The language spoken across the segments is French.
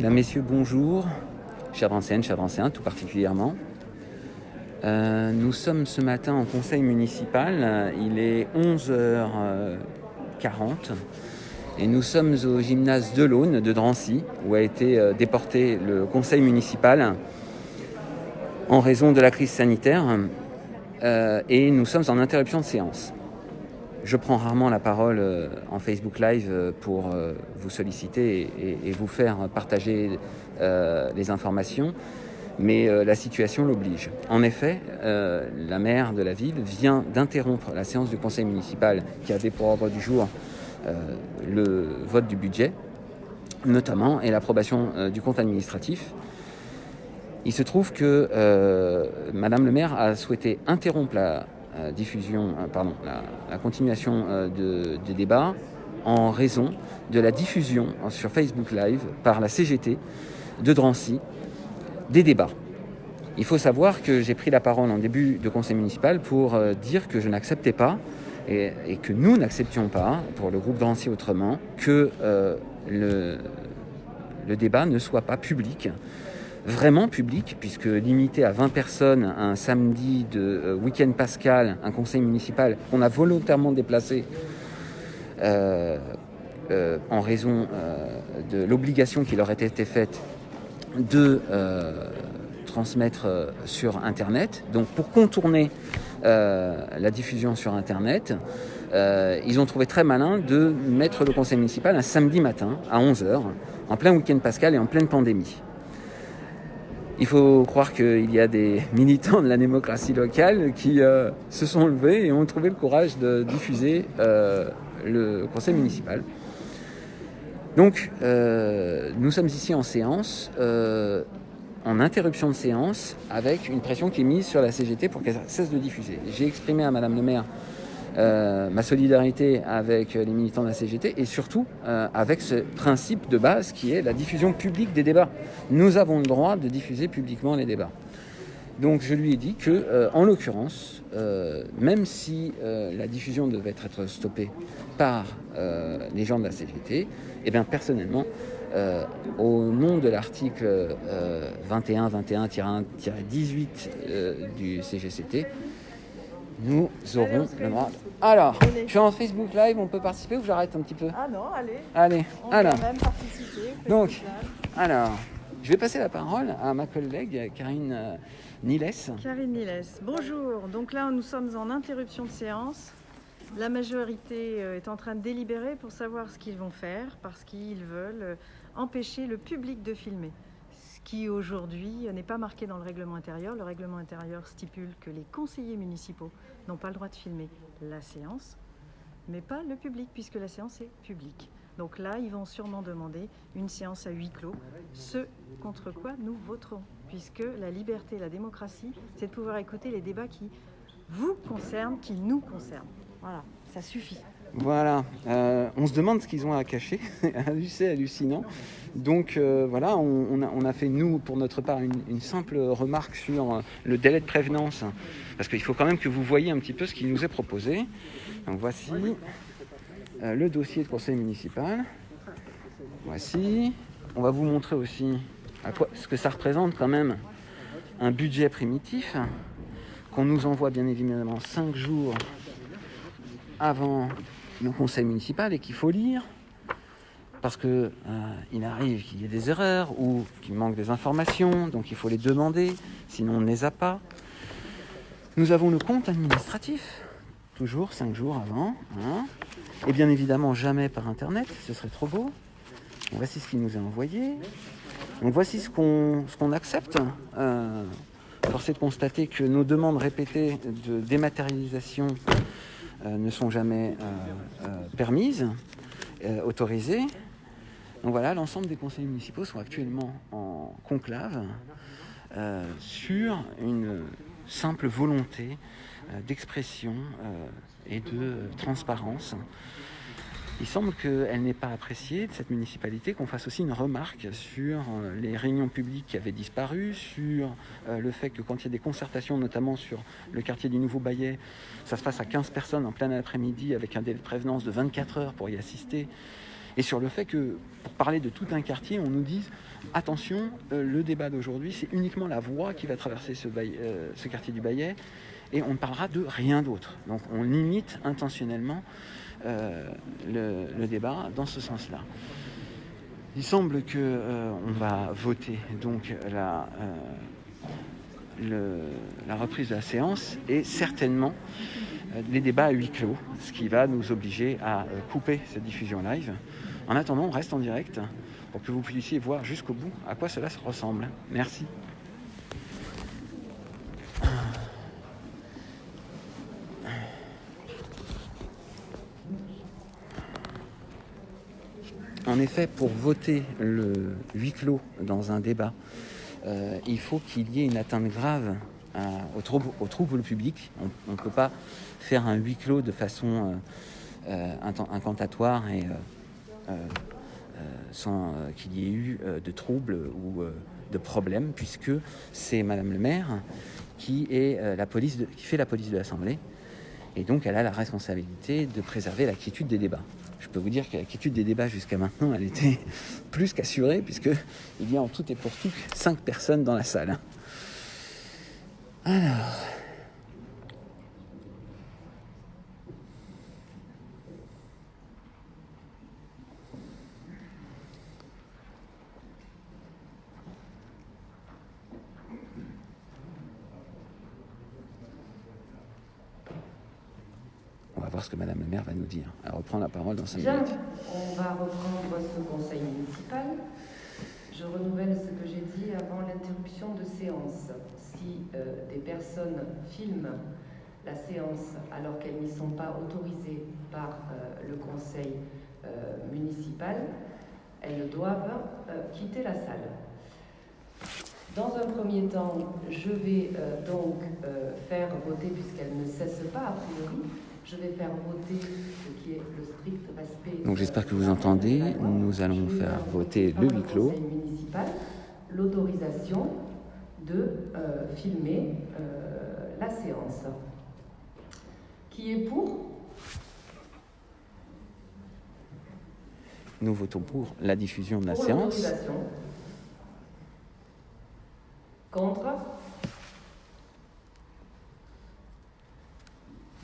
Mesdames, Messieurs, bonjour. Chers Drancéens tout particulièrement. Nous sommes ce matin en conseil municipal. Il est 11h40 et nous sommes au gymnase de l'Aune de Drancy où a été déporté le conseil municipal en raison de la crise sanitaire et nous sommes en interruption de séance. Je prends rarement la parole en Facebook Live pour vous solliciter et vous faire partager les informations, mais la situation l'oblige. En effet, la maire de la ville vient d'interrompre la séance du conseil municipal qui avait pour ordre du jour le vote du budget, notamment, et l'approbation du compte administratif. Il se trouve que Madame le maire a souhaité interrompre la continuation des débats en raison de la diffusion sur Facebook Live par la CGT de Drancy des débats. Il faut savoir que j'ai pris la parole en début de conseil municipal pour dire que je n'acceptais pas et que nous n'acceptions pas, pour le groupe Drancy autrement, que le débat ne soit pas public. Vraiment public, puisque limité à 20 personnes un samedi de week-end pascal, un conseil municipal qu'on a volontairement déplacé en raison de l'obligation qui leur était été faite de transmettre sur Internet. Donc pour contourner la diffusion sur Internet, ils ont trouvé très malin de mettre le conseil municipal un samedi matin à 11h, en plein week-end pascal et en pleine pandémie. Il faut croire qu'il y a des militants de la démocratie locale qui se sont levés et ont trouvé le courage de diffuser le conseil municipal. Donc, nous sommes ici en séance, en interruption de séance, avec une pression qui est mise sur la CGT pour qu'elle cesse de diffuser. J'ai exprimé à Madame le maire ma solidarité avec les militants de la CGT et surtout avec ce principe de base qui est la diffusion publique des débats. Nous avons le droit de diffuser publiquement les débats. Donc je lui ai dit que, en l'occurrence, même si la diffusion devait être stoppée par les gens de la CGT, eh bien personnellement, au nom de l'article 21-18 du CGCT, nous aurons le droit. Alors, je suis en Facebook Live, on peut participer ou j'arrête un petit peu ? Ah non, allez. Allez, On alors. peut même participer. Donc, alors, je vais passer la parole à ma collègue Karine Niles. Karine Niles, bonjour. Donc là, nous sommes en interruption de séance. La majorité est en train de délibérer pour savoir ce qu'ils vont faire parce qu'ils veulent empêcher le public de filmer. Ce qui aujourd'hui n'est pas marqué dans le règlement intérieur. Le règlement intérieur stipule que les conseillers municipaux n'ont pas le droit de filmer la séance, mais pas le public puisque la séance est publique. Donc là, ils vont sûrement demander une séance à huis clos, ce contre quoi nous voterons, puisque la liberté et la démocratie, c'est de pouvoir écouter les débats qui vous concernent, qui nous concernent. Voilà, ça suffit. Voilà, on se demande ce qu'ils ont à cacher, c'est hallucinant. Donc voilà, on a fait, nous, pour notre part, une simple remarque sur le délai de prévenance, parce qu'il faut quand même que vous voyez un petit peu ce qui nous est proposé. Donc voici le dossier de conseil municipal. Voici, on va vous montrer aussi ce que ça représente quand même, un budget primitif, qu'on nous envoie bien évidemment 5 jours avant le conseil municipal et qu'il faut lire parce que il arrive qu'il y ait des erreurs ou qu'il manque des informations, donc il faut les demander, sinon on ne les a pas. Nous avons le compte administratif, toujours 5 jours avant, hein, et bien évidemment jamais par internet, ce serait trop beau. Donc, voici ce qui nous est envoyé. Donc voici ce qu'on accepte. Force est de constater que nos demandes répétées de dématérialisation ne sont jamais permises, autorisées. Donc voilà, l'ensemble des conseils municipaux sont actuellement en conclave sur une simple volonté d'expression et de transparence. Il semble qu'elle n'ait pas apprécié de cette municipalité qu'on fasse aussi une remarque sur les réunions publiques qui avaient disparu, sur le fait que quand il y a des concertations, notamment sur le quartier du Nouveau Baillet, ça se fasse à 15 personnes en plein après-midi avec un délai de prévenance de 24 heures pour y assister. et sur le fait que, pour parler de tout un quartier, on nous dise « Attention, le débat d'aujourd'hui, c'est uniquement la voie qui va traverser ce quartier du Bayet, et on ne parlera de rien d'autre. » Donc on limite intentionnellement le débat dans ce sens-là. Il semble qu'on va voter donc la reprise de la séance et certainement les débats à huis clos, ce qui va nous obliger à couper cette diffusion live. En attendant, on reste en direct pour que vous puissiez voir jusqu'au bout à quoi cela ressemble. Merci. En effet, pour voter le huis clos dans un débat, il faut qu'il y ait une atteinte grave au trouble public. On ne peut pas faire un huis clos de façon incantatoire et sans qu'il y ait eu de troubles ou de problèmes, puisque c'est Madame le maire qui fait la police de l'Assemblée, et donc elle a la responsabilité de préserver la quiétude des débats. Je peux vous dire que la quiétude des débats jusqu'à maintenant, elle était plus qu'assurée, puisqu'il y a en tout et pour tout 5 personnes dans la salle. Alors... on va voir ce que Madame le maire va nous dire. Elle reprend la parole dans 5 minutes. Bien, on va reprendre ce conseil municipal. Je renouvelle ce que j'ai dit avant l'interruption de séance. Si des personnes filment la séance alors qu'elles n'y sont pas autorisées par le conseil municipal, elles doivent quitter la salle. Dans un premier temps, je vais donc faire voter, puisqu'elles ne cessent pas a priori, je vais faire voter ce qui est le strict respect. Donc j'espère que vous entendez. Nous allons faire voter le huis clos. Conseil municipal l'autorisation de filmer la séance. Qui est pour? Nous votons pour la diffusion de la Pour séance. l'autorisation. Contre?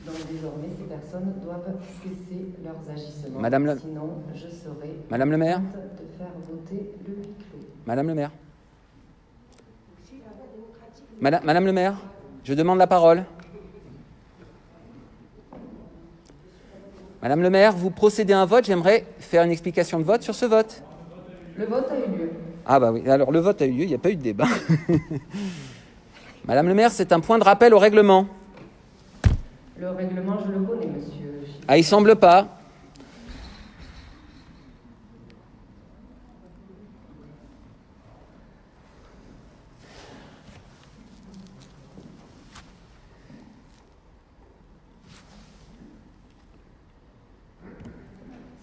Donc désormais, ces personnes doivent cesser leurs agissements. Sinon, je serai Madame le maire, de faire voter le huis clos. Madame le maire. Madame le maire, je demande la parole. Madame le maire, vous procédez à un vote. J'aimerais faire une explication de vote sur ce vote. Le vote a eu lieu. Ah bah oui, alors le vote a eu lieu, il n'y a pas eu de débat. Madame le maire, c'est un point de rappel au règlement. Le règlement, je le connais, monsieur. Ah, il semble pas.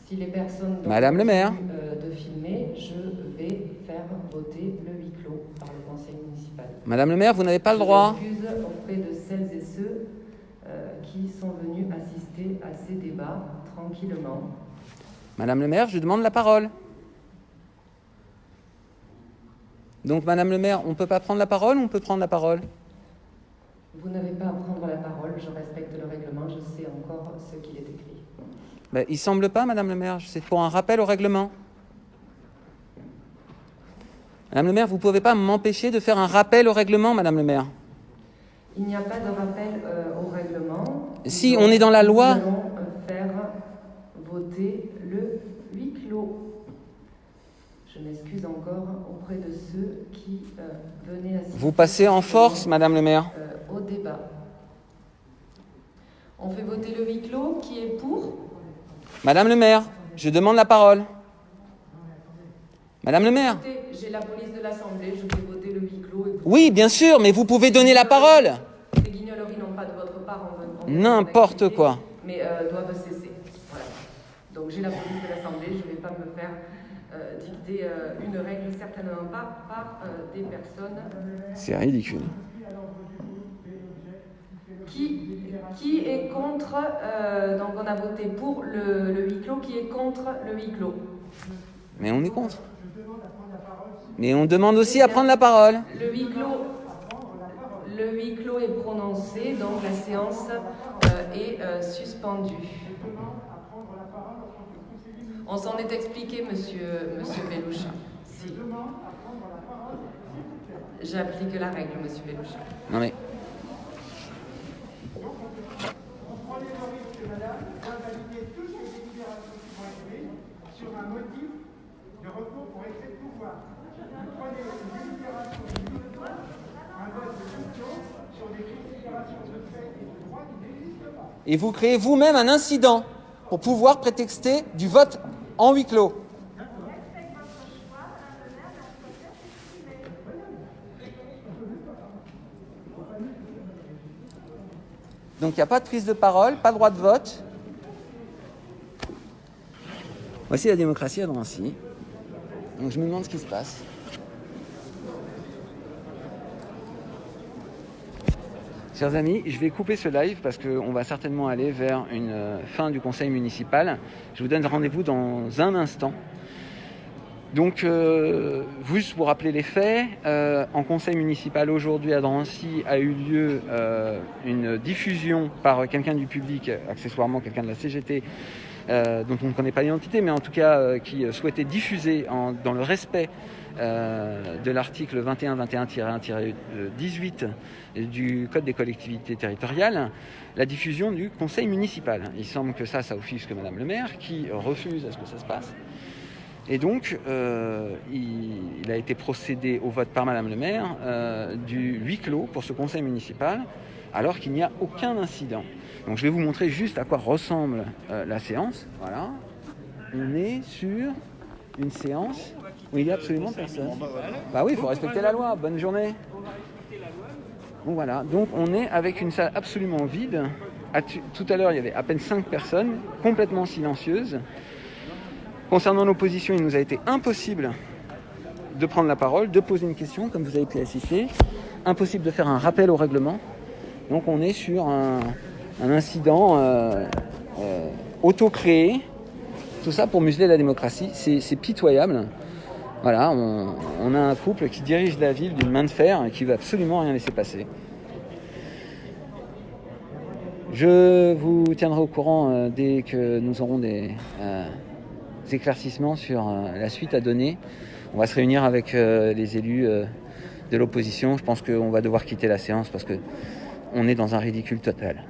Si les personnes Madame le maire de filmer, je vais faire voter le huis clos par le conseil municipal. Madame le maire, vous n'avez pas le droit. Je m'excuse auprès de celles et ceux qui sont venus assister à ces débats tranquillement. Madame le maire, je demande la parole. Donc, Madame le maire, on ne peut pas prendre la parole ou on peut prendre la parole? Vous n'avez pas à prendre la parole, je respecte le règlement, je sais encore ce qu'il est écrit. Ben, il ne semble pas, Madame le maire, c'est pour un rappel au règlement. Madame le maire, vous ne pouvez pas m'empêcher de faire un rappel au règlement, Madame le maire. Il n'y a pas de rappel au règlement. Si, on est dans la loi. Nous allons faire voter le huis clos. Je m'excuse encore auprès de ceux qui venaient assister. Vous passez en force, Madame le maire. Au débat. On fait voter le huis clos. Qui est pour? Madame le maire, je demande la parole. Madame le maire. Écoutez, j'ai la police de l'Assemblée, je vais voter le huis clos. Et Oui, bien sûr, mais vous pouvez donner la parole. Ces guignoleries n'ont pas de votre part. N'importe quoi. Mais doivent cesser. Voilà. Donc j'ai la police de l'Assemblée, je ne vais pas me faire dicter une règle, certainement pas par des personnes C'est ridicule. qui Qui est contre donc on a voté pour le huis clos. Qui est contre le huis clos? Mais on est contre. Mais on demande aussi à prendre la parole. Le huis clos est prononcé, donc la séance est suspendue. On s'en est expliqué, monsieur Belloucha. Si. J'applique la règle, monsieur Belloucha. Non mais... sur un motif de recours pour excès de pouvoir. Vous prenez une délibération un vote de question sur des considérations de fait et de droit qui n'existent pas. Et vous créez vous-même un incident pour pouvoir prétexter du vote en huis clos. Donc il n'y a pas de prise de parole, pas de droit de vote. Voici la démocratie à Drancy. Donc je me demande ce qui se passe. Chers amis, je vais couper ce live parce qu'on va certainement aller vers une fin du conseil municipal. Je vous donne rendez-vous dans un instant. Donc, juste pour rappeler les faits, en conseil municipal aujourd'hui à Drancy a eu lieu une diffusion par quelqu'un du public, accessoirement quelqu'un de la CGT, dont on ne connaît pas l'identité, mais en tout cas qui souhaitait diffuser dans le respect de l'article 21-21-1-18 du Code des collectivités territoriales, la diffusion du conseil municipal. Il semble que ça offusque Madame le maire, qui refuse à ce que ça se passe. Et donc, il a été procédé au vote par Madame le maire du huis clos pour ce conseil municipal, alors qu'il n'y a aucun incident. Donc je vais vous montrer juste à quoi ressemble la séance. Voilà. On est sur une séance où il n'y a absolument personne. Bah oui, il faut respecter la loi. Bonne journée. Bon voilà, donc on est avec une salle absolument vide. Tout à l'heure, il y avait à peine 5 personnes, complètement silencieuses. Concernant l'opposition, il nous a été impossible de prendre la parole, de poser une question, comme vous avez pu assister. Impossible de faire un rappel au règlement. Donc on est sur un incident auto-créé. Tout ça pour museler la démocratie. C'est pitoyable. Voilà, on a un couple qui dirige la ville d'une main de fer et qui ne veut absolument rien laisser passer. Je vous tiendrai au courant dès que nous aurons des éclaircissements sur la suite à donner. On va se réunir avec les élus de l'opposition. Je pense qu'on va devoir quitter la séance parce qu'on est dans un ridicule total.